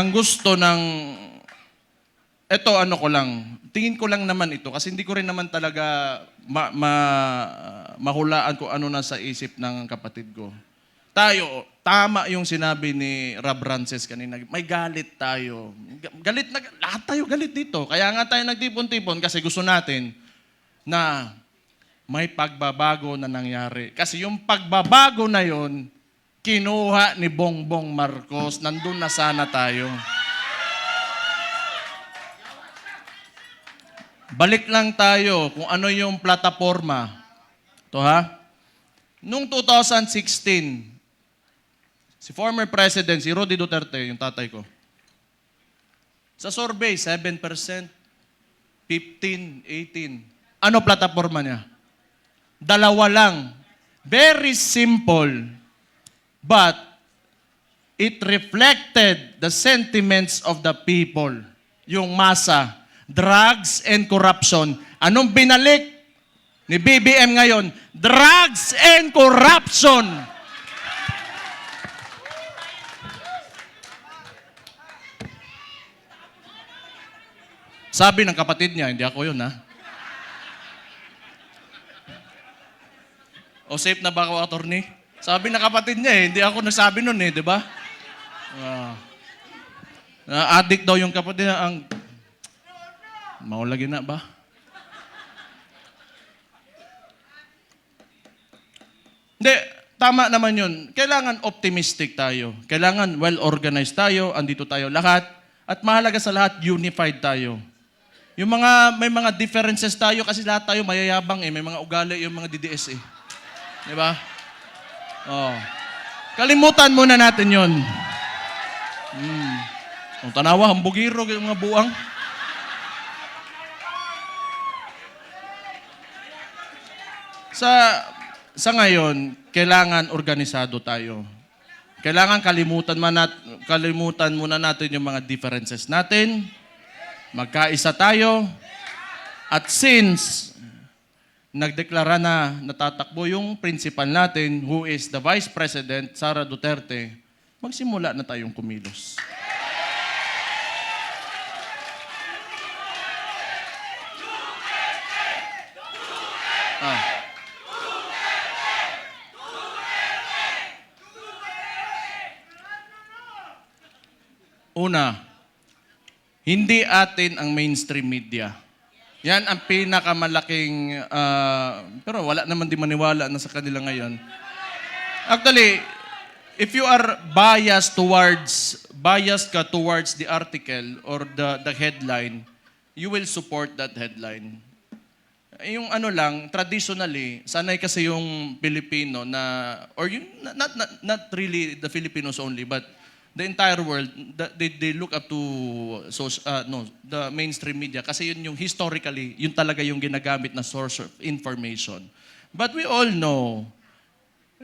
ang gusto ng, eto ano ko lang, tingin ko lang naman ito kasi hindi ko rin naman talaga mahulaan kung ano nasa isip ng kapatid ko. Tayo, tama yung sinabi ni Rob Rances kanina, may galit tayo. Galit na, lahat tayo galit dito. Kaya nga tayo nagtipon-tipon kasi gusto natin na may pagbabago na nangyari. Kasi yung pagbabago na yon, kinuha ni Bongbong Marcos, nandun na sana tayo. Balik lang tayo kung ano yung plataforma. Ito ha. Noong 2016, si former President, si Roddy Duterte, yung tatay ko, sa survey, 7%, 15, 18. Ano plataforma niya? Dalawa lang. Very simple. But it reflected the sentiments of the people. Yung masa. Drugs and corruption. Anong binalik ni BBM ngayon? Drugs and corruption. Sabi ng kapatid niya, hindi ako yun ha. O safe na ba ako, attorney? Sabi ng kapatid niya hindi ako nagsabi nun di ba? Addict daw yung kapatid niya, ang maulagi na ba? Hindi, tama naman yun. Kailangan optimistic tayo. Kailangan well-organized tayo, andito tayo lahat. At mahalaga sa lahat, unified tayo. Yung may mga differences tayo kasi lahat tayo mayayabang may mga ugali yung mga DDS Di ba? Oh. Kalimutan muna natin yun. Kung tanawa, hambugiro, yung mga buang. Sa ngayon, kailangan organisado tayo. Kailangan kalimutan muna natin yung mga differences natin. Magkaisa tayo. At since nagdeklara na natatakbo yung principal natin, who is the Vice President, Sara Duterte, magsimula na tayong kumilos. Una, hindi atin ang mainstream media. Yan ang pinakamalaking, pero wala naman di maniwala na sa kanila ngayon. Actually, if you are biased ka towards the article or the headline, you will support that headline. Yung ano lang, traditionally, sanay kasi yung Pilipino na, or yung, not really the Filipinos only, but the entire world, they look up to the mainstream media kasi yun yung historically, yun talaga yung ginagamit na source of information. But we all know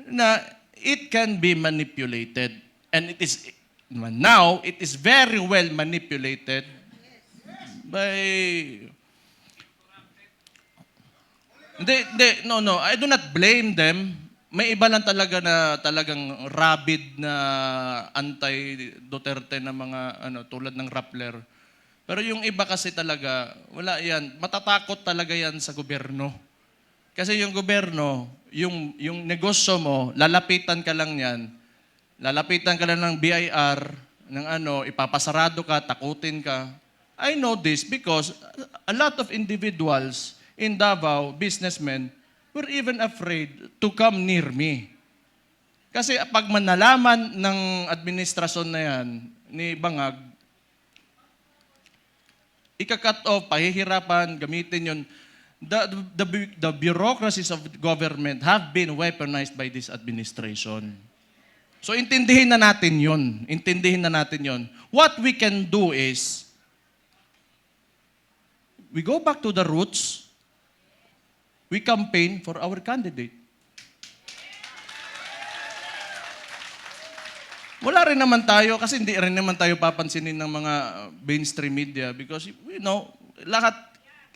na it can be manipulated and now it is very well manipulated by no, I do not blame them. May iba lang talaga na talagang rabid na anti-Duterte na mga tulad ng Rappler. Pero yung iba kasi talaga, wala yan. Matatakot talaga yan sa gobyerno. Kasi yung gobyerno, yung negosyo mo, lalapitan ka lang yan. Lalapitan ka lang ng BIR, ng ipapasarado ka, takutin ka. I know this because a lot of individuals in Davao, businessmen, were even afraid to come near me. Kasi pag manalaman ng administrasyon na yan, ni Bangag, ika-cut off, pahihirapan, gamitin yun. The bureaucracies of government have been weaponized by this administration. So intindihin na natin yun. Intindihin na natin yun. What we can do is, we go back to the roots. We campaign for our candidate. Wala rin naman tayo, kasi hindi rin naman tayo papansinin ng mga mainstream media because, lahat,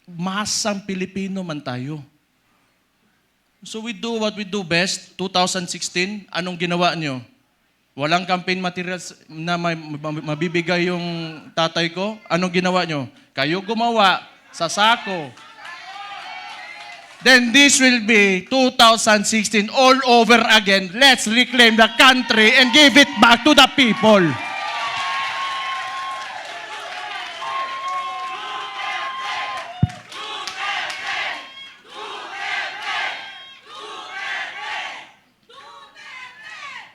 masang Pilipino man tayo. So we do what we do best. 2016, anong ginawa nyo? Walang campaign materials na mabibigay yung tatay ko. Anong ginawa nyo? Kayo gumawa sa sako. Then this will be 2016 all over again. Let's reclaim the country and give it back to the people.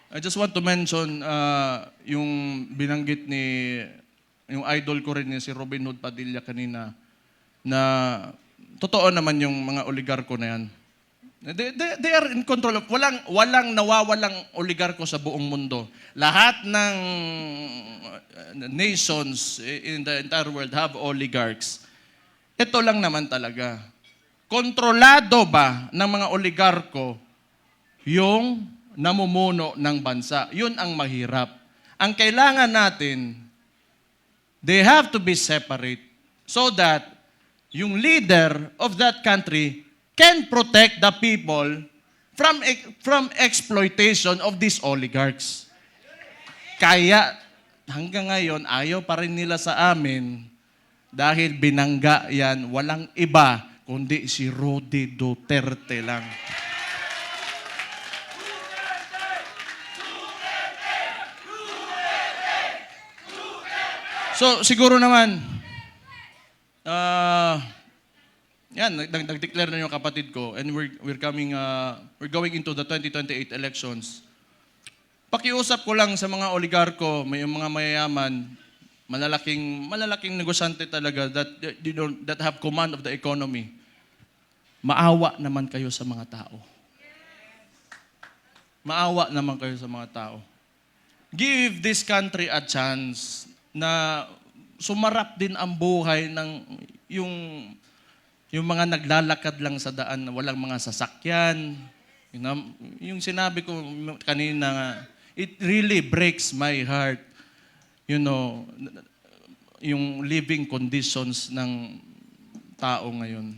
I just want to mention yung binanggit yung idol ko rin si Robin Hood Padilla kanina na totoo naman yung mga oligarko na yan. They are in control of, walang nawawalang oligarko sa buong mundo. Lahat ng nations in the entire world have oligarchs. Ito lang naman talaga. Kontrolado ba ng mga oligarko yung namumuno ng bansa? Yun ang mahirap. Ang kailangan natin, they have to be separate so that yung leader of that country can protect the people from exploitation of these oligarchs. Kaya hanggang ngayon, ayaw pa rin nila sa amin dahil binangga yan, walang iba kundi si Rody Duterte lang. So, siguro naman, nag-declare na yung kapatid ko and we're going into the 2028 elections. Pakiusap ko lang sa mga oligarko, may mga mayayaman, malalaking negosyante talaga that have command of the economy. Maawa naman kayo sa mga tao. Maawa naman kayo sa mga tao. Give this country a chance na sumarap din ang buhay ng yung mga naglalakad lang sa daan na walang mga sasakyan. Yung sinabi ko kanina, it really breaks my heart. Yung living conditions ng tao ngayon.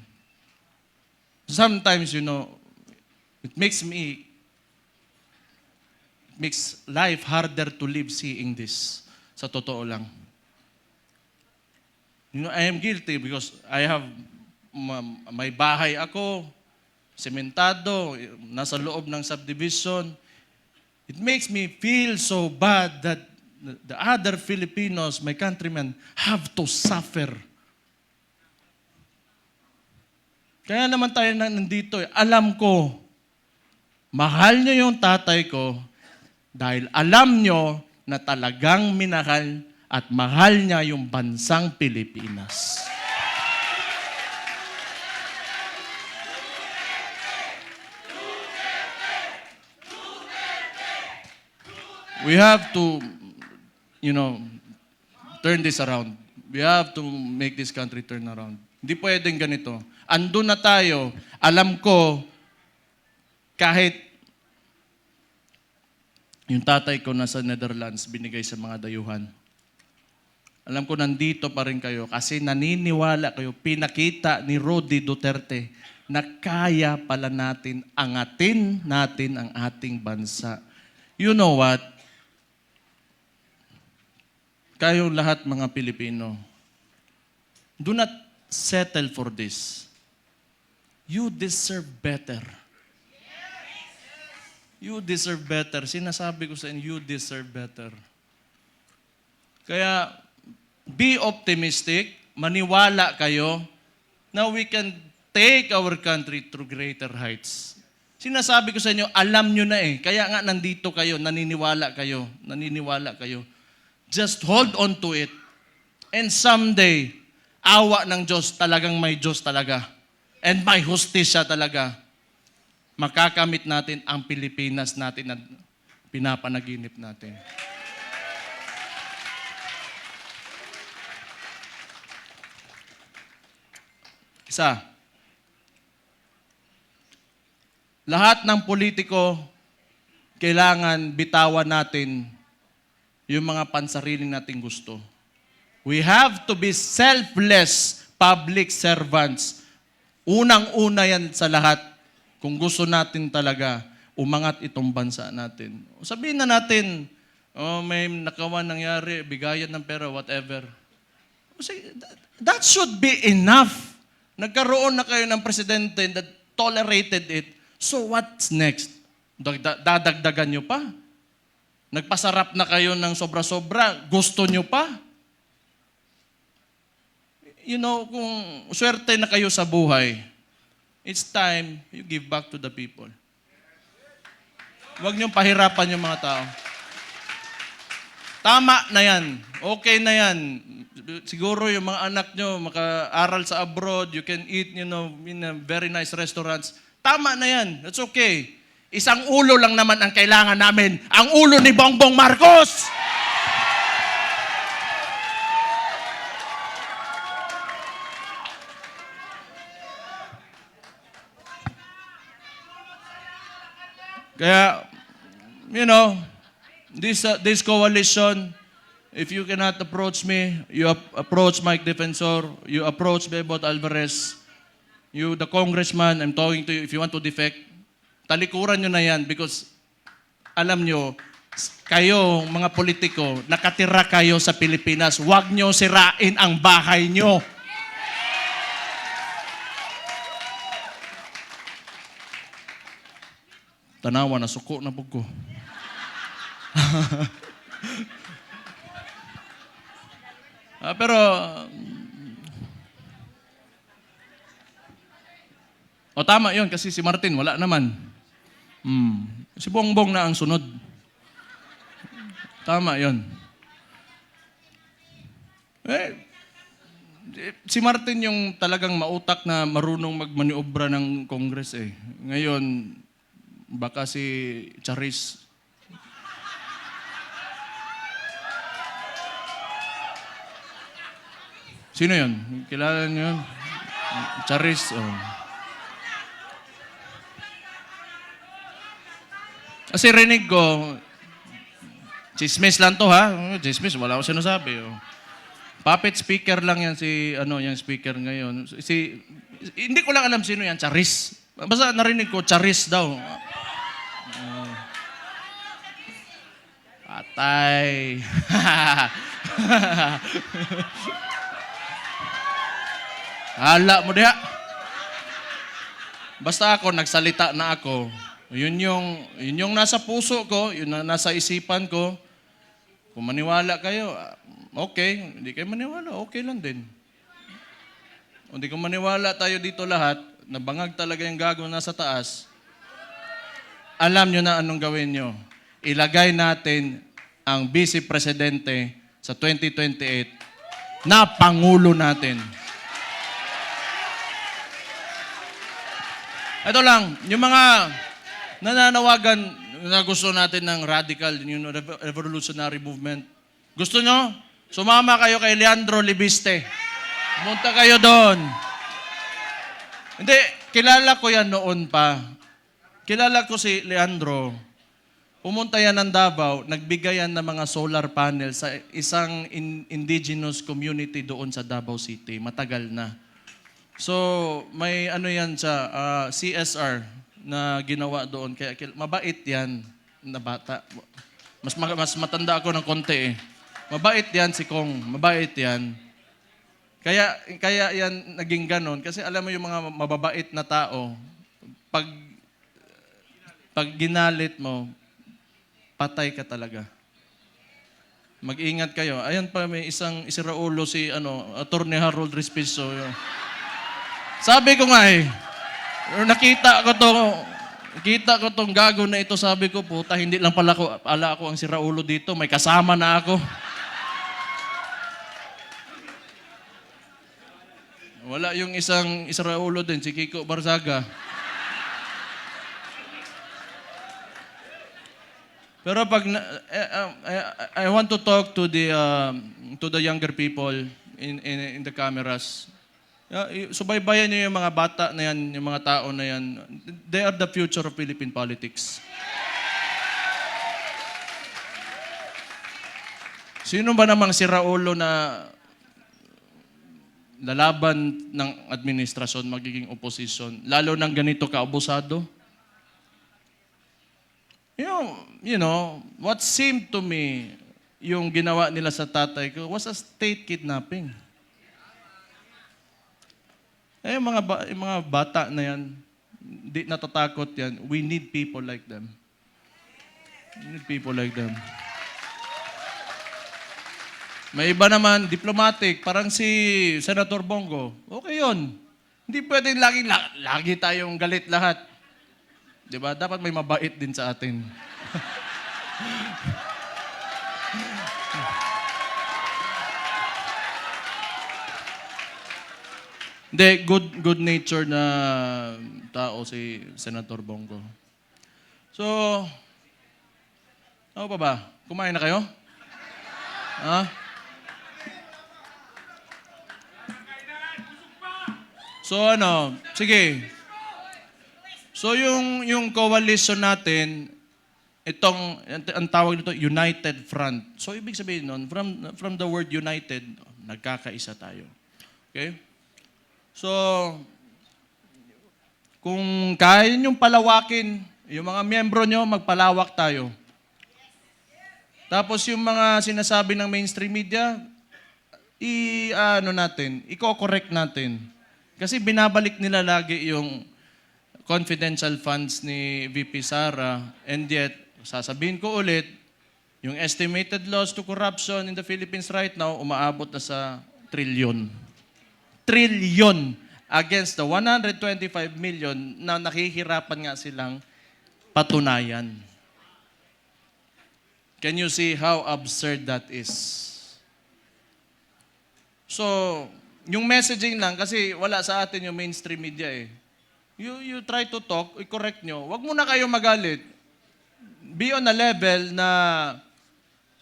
Sometimes, it makes life harder to live seeing this. Sa totoo lang. I am guilty because I have may bahay ako, sementado, nasa loob ng subdivision. It makes me feel so bad that the other Filipinos, my countrymen, have to suffer. Kaya naman tayo nandito. Alam ko, mahal nyo yung tatay ko dahil alam nyo na talagang minahal at mahal niya yung bansang Pilipinas. We have to, turn this around. We have to make this country turn around. Hindi pwedeng ganito. Andun na tayo. Alam ko, kahit yung tatay ko nasa Netherlands, binigay sa mga dayuhan. Alam ko nandito pa rin kayo kasi naniniwala kayo, pinakita ni Rody Duterte na kaya pala natin angatin natin ang ating bansa. You know what? Kayong lahat mga Pilipino, do not settle for this. You deserve better. You deserve better. Sinasabi ko sa inyo, you deserve better. Kaya, be optimistic, maniwala kayo na we can take our country through greater heights. Sinasabi ko sa inyo, alam nyo na eh. Kaya nga nandito kayo, naniniwala kayo. Just hold on to it. And someday, awa ng Diyos, talagang may Diyos talaga. And may hustisya talaga. Makakamit natin ang Pilipinas natin na pinapanaginip natin. Isa, lahat ng politiko, kailangan bitawan natin yung mga pansariling nating gusto. We have to be selfless public servants. Unang-una yan sa lahat. Kung gusto natin talaga umangat itong bansa natin. Sabihin na natin, O may nakawan nangyari, bigayan ng pera, whatever. Kasi that should be enough. Nagkaroon na kayo ng presidente that tolerated it. So what's next? Dadagdagan nyo pa? Nagpasarap na kayo ng sobra-sobra, gusto nyo pa? You know, kung swerte na kayo sa buhay, it's time you give back to the people. Huwag niyong pahirapan yung mga tao. Tama na yan. Okay na yan. Siguro yung mga anak nyo maka-aral sa abroad, you can eat, in a very nice restaurants. Tama na yan. That's okay. Isang ulo lang naman ang kailangan namin. Ang ulo ni Bongbong Marcos! Kaya, this coalition, if you cannot approach me, you approach Mike Defensor, you approach Bebot Alvarez, you, the congressman, I'm talking to you, if you want to defect, talikuran nyo na yan because alam nyo, kayo, mga politiko, nakatira kayo sa Pilipinas, huwag nyo sirain ang bahay nyo. Tanawa, nasuko na po ko. Pero, tama yon kasi si Martin, wala naman. Si Bongbong na ang sunod. Tama yon. Si Martin yung talagang mautak na marunong magmaniobra ng Congress eh. Ngayon, baka si Charis. Sino yun? Kilala niyo yun? Charis. Oh. Kasi rinig ko, chismis lang to ha. Chismis, wala ko sinasabi. Oh. Puppet speaker lang yan yung speaker ngayon. Hindi ko lang alam sino yan, Charis. Basta narinig ko, Charis daw. Patay. Hala mo diha. Basta ako, nagsalita na ako. Yun yung nasa puso ko, yun na nasa isipan ko. Kung maniwala kayo, okay. Hindi kayo maniwala, okay lang din. Kung hindi ko maniwala tayo dito lahat, nabangag talaga yung gagawin nasa taas, alam nyo na anong gawin nyo. Ilagay natin ang Vice Presidente sa 2028 na Pangulo natin. Ito lang, yung mga nananawagan na gusto natin ng radical, revolutionary movement. Gusto nyo? Sumama kayo kay Leandro Libiste. Pumunta kayo doon. Hindi, kilala ko yan noon pa. Kilala ko si Leandro. Pumunta yan ng Davao, nagbigay yan ng mga solar panel sa isang indigenous community doon sa Davao City. Matagal na. So, may yan siya, CSR na ginawa doon. Kaya mabait yan na bata. Mas matanda ako ng konti eh. Mabait yan si Kong. Mabait yan. Kaya yan naging ganon. Kasi alam mo yung mga mababait na tao, pag ginalit mo, patay ka talaga. Mag-ingat kayo. Ayan pa, may isang isiraulo si Attorney Harold Respiso. Sabi ko nga nakita ko tong gago na ito, sabi ko, puta, hindi lang pala ako ang siraulo dito, may kasama na ako. Wala yung isang isiraulo din, si Kiko Barzaga. Pero pag I want to talk to the younger people in the cameras. Subaybayan niyo yung mga bata na yan, yung mga tao na yan. They are the future of Philippine politics. Sino ba namang siraulo na lalaban ng administrasyon, magiging opposition, lalo ng ganito kaabusado? What seemed to me, yung ginawa nila sa tatay ko, was a state kidnapping. Yung mga bata na yan, di natatakot yan. We need people like them. We need people like them. May iba naman, diplomatic, parang si Senator Bongo. Okay yun. Hindi pwedeng lagi tayong galit lahat. Diba? Dapat may mabait din sa atin. Hindi, good nature na tao si Senator Bongo. So, ano pa ba? Kumain na kayo? Ha? So sige. So yung coalition natin, ang tawag nito, United Front. So ibig sabihin nun, from the word united, nagkakaisa tayo. Okay? So, kung kaya niyong palawakin, yung mga miyembro nyo, magpalawak tayo. Tapos yung mga sinasabi ng mainstream media, i-correct natin. Kasi binabalik nila lagi yung confidential funds ni VP Sara, and yet, sasabihin ko ulit, yung estimated loss to corruption in the Philippines right now, umaabot na sa trilyon. Trilyon against the 125 million na nakihirapan nga silang patunayan. Can you see how absurd that is? So, yung messaging lang, kasi wala sa atin yung mainstream media eh. You try to talk, i-correct nyo. Huwag muna kayo magalit. Be on a level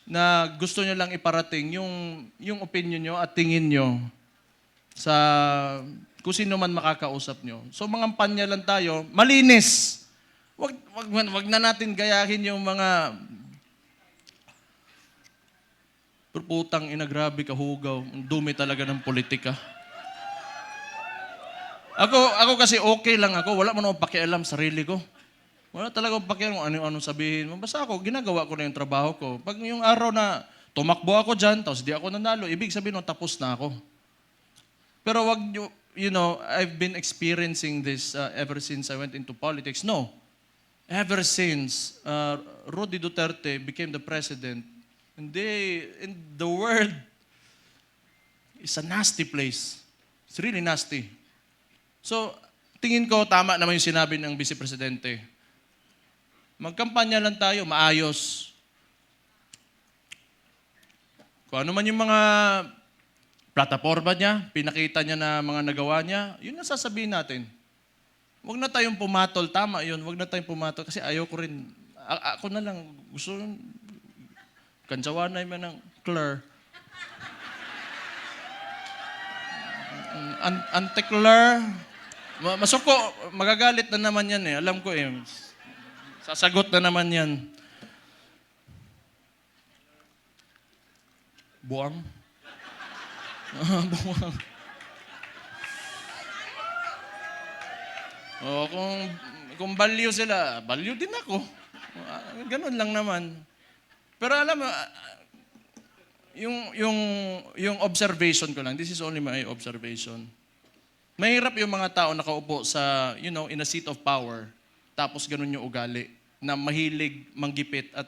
na gusto nyo lang iparating yung opinion nyo at tingin nyo sa kung sino man makakausap nyo. So mga panya lang tayo, malinis. Wag na natin gayahin yung mga putang ina, grabe kahugaw. Ang dumi talaga ng politika. Ako kasi okay lang ako. Wala mo naman pakialam sarili ko. Wala talaga pakialam kung ano-ano sabihin. Basta ako, ginagawa ko na yung trabaho ko. Pag yung araw na tumakbo ako dyan, tapos di ako nanalo, ibig sabihin, tapos na ako. Pero wag nyo, I've been experiencing this ever since I went into politics. No. Ever since Rudy Duterte became the president, and the world is a nasty place. It's really nasty. So, tingin ko, tama naman yung sinabi ng Vice Presidente. Magkampanya lang tayo, maayos. Kung ano man yung mga plataforma niya, pinakita niya na mga nagawa niya, yun ang sasabihin natin. Huwag na tayong pumatol. Tama yun, huwag na tayong pumatol. Kasi ayoko rin. Ako na lang, gusto yun. Kansawanay man ng Claire. Ante-Claire. Masuko, magagalit na naman yan eh. Alam ko eh. Sasagot na naman yan. Buwang. Buwang. Kung baliw sila, baliw din ako. Ganun lang naman. Pero alam mo, yung observation ko lang, this is only my observation. Mahirap yung mga tao nakaupo sa, in a seat of power, tapos ganun yung ugali, na mahilig manggipit at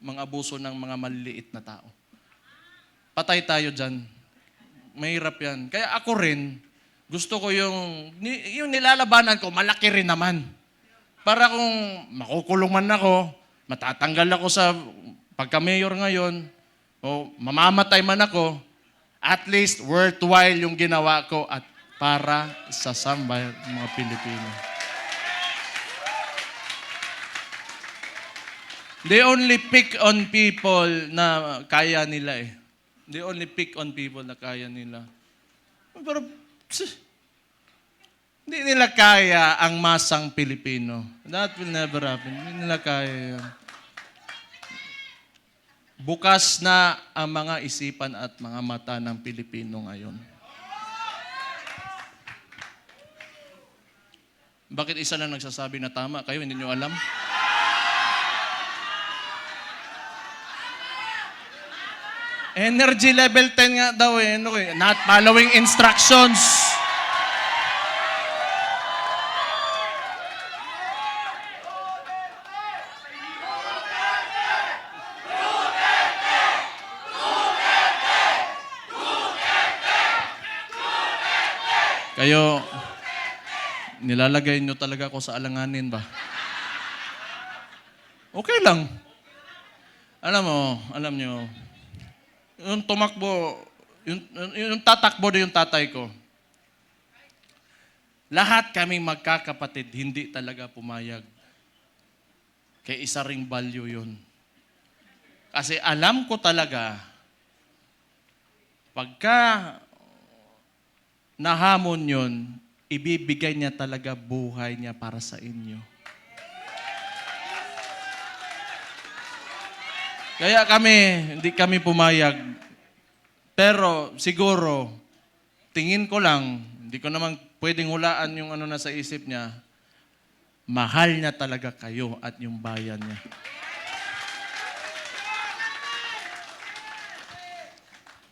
mga abuso ng mga maliliit na tao. Patay tayo dyan. Mahirap yan. Kaya ako rin, gusto ko yung nilalabanan ko, malaki rin naman. Para kung makukulong man ako, matatanggal ako sa pagka-mayor ngayon, o mamamatay man ako, at least worthwhile yung ginawa ko at para sa sambayan ng mga Pilipino. They only pick on people na kaya nila eh. They only pick on people na kaya nila. Pero, hindi nila kaya ang masang Pilipino. That will never happen. Hindi nila kaya yan. Bukas na ang mga isipan at mga mata ng Pilipino ngayon. Bakit isa lang nagsasabi na tama? Kayo, hindi nyo alam? Energy level 10 nga daw eh. Ano, not following instructions. Kayo, nilalagay nyo talaga ako sa alanganin ba? Okay lang. Alam nyo, yung tumakbo, yung tatakbo na yung tatay ko, lahat kami magkakapatid, hindi talaga pumayag. Kaya isa ring value yun. Kasi alam ko talaga, pagka nahamon yun, ibibigay niya talaga buhay niya para sa inyo. Kaya hindi kami pumayag. Pero siguro, tingin ko lang, hindi ko naman pwedeng hulaan yung ano nasa isip niya, mahal niya talaga kayo at yung bayan niya.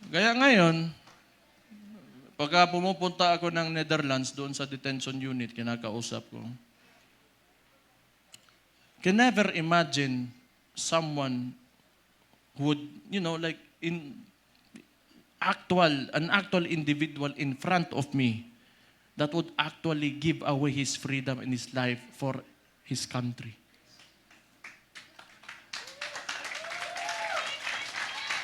Kaya ngayon, pagka pumupunta ako ng Netherlands doon sa detention unit, kinakausap ko, can never imagine someone who would, like an actual individual in front of me that would actually give away his freedom and his life for his country.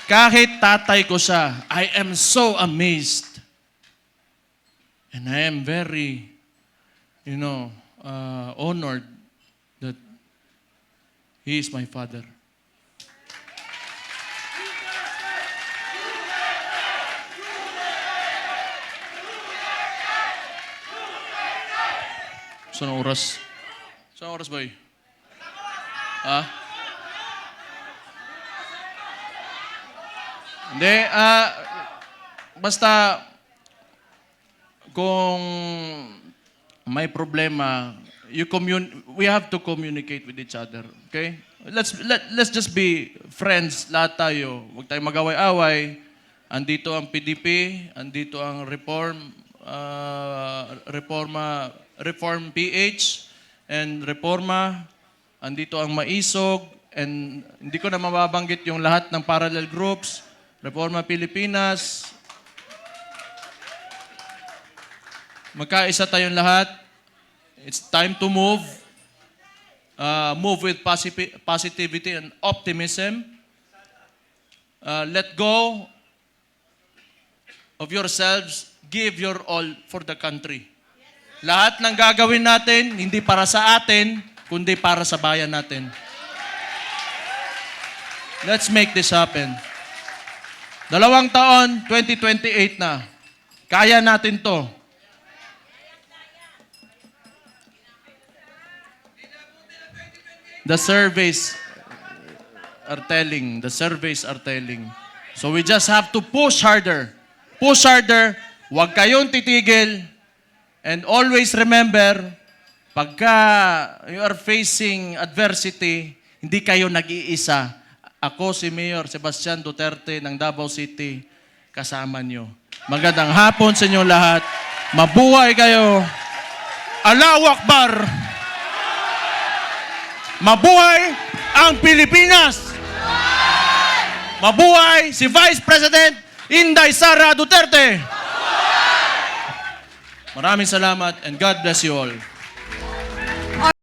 Kahit tatay ko siya, I am so amazed. And I am very, honored that he is my father. Saan oras? Saan oras, boy? Ha? Hindi, basta kung may problema, we have to communicate with each other. Okay? Let's just be friends, lahat tayo. Huwag tayong mag-away-away. Andito ang PDP, andito ang Reform PH, and Reforma, andito ang Maisog, and hindi ko na mababanggit yung lahat ng parallel groups, Reforma Pilipinas. Magkaisa tayong lahat. It's time to move. Move with positivity and optimism. Let go of yourselves. Give your all for the country. Lahat ng gagawin natin, hindi para sa atin, kundi para sa bayan natin. Let's make this happen. 2 taon, 2028 na. Kaya natin to. The surveys are telling. So we just have to push harder. Push harder. Huwag kayong titigil. And always remember, pagka you are facing adversity, hindi kayo nag-iisa. Ako si Mayor Sebastian Duterte ng Davao City, kasama nyo. Magandang hapon sa inyo lahat. Mabuhay kayo. Allahu Akbar. Mabuhay ang Pilipinas. Mabuhay si Vice President Inday Sara Duterte. Maraming salamat and God bless you all.